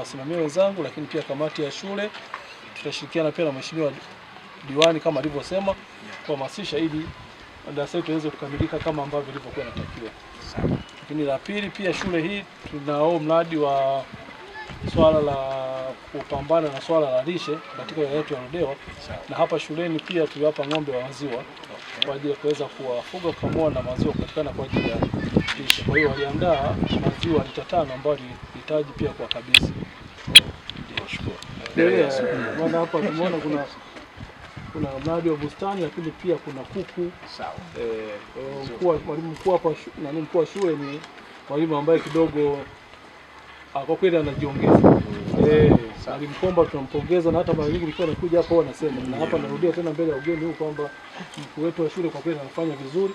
Wasimamia wenzangu, lakini pia kamati ya shule tutashirikiana pia na mheshimiwa diwani kama alivyosema kuhamasisha ili darasa letu liweze kukamilika kama ambavyo ilivyokuwa inatakiwa. Lakini la pili pia shule hii tunao mradi wa swala la kupambana na swala la lishe katika wilaya yetu ya Ludewa, na hapa shuleni pia tuliwapa ng'ombe wa maziwa kwa ajili ya kuweza kuwafuga kukamua na maziwa kupatikana kwa ajili ya lishe. Kwa hiyo waliandaa maziwa lita 5 ambayo ilihitaji pia kuwakabidhi. Maana hapa tumeona kuna mradi wa bustani, lakini pia kuna kuku. Sawa. Mwalimu mkuu hapa na mkuu wa shule ni mwalimu ambaye kidogo kwa kweli anajiongeza. Mwalimu Komba tunampongeza, na hata mara nyingi nilikuwa nakuja hapa anasema, na hapa narudia tena mbele ya ugeni huu kwamba mkuu wetu wa shule kwa kweli anafanya vizuri,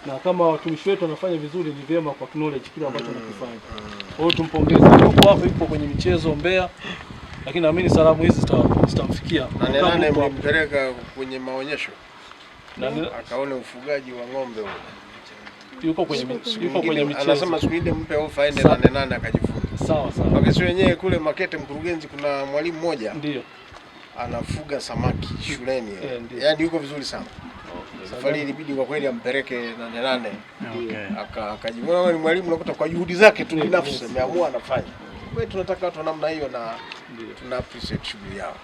na kama watumishi wetu wanafanya vizuri ni vyema kwa knowledge kile ambacho anakifanya. Kwa hiyo tumpongeze. Yuko hapa, yupo kwenye michezo Mbeya, lakini naamini salamu hizi zitamfikia. Nane mpeleka kwenye maonyesho akaone ufugaji wa ng'ombe huko. Yuko kwenye michezo. Anasema siku ile mpe ofa aende Nane akajifunza. Sawa. Wakati wenyewe kule Makete Mkurugenzi kuna mwalimu mmoja ndio anafuga samaki shuleni. Yaani yuko vizuri sana. Safari ilibidi kwa kweli ampeleke Nane. Akajiona ni mwalimu, unakuta kwa juhudi zake tu binafsi ameamua anafanya. Kwa hiyo tunataka watu namna hiyo, na tuna appreciate shughuli yao.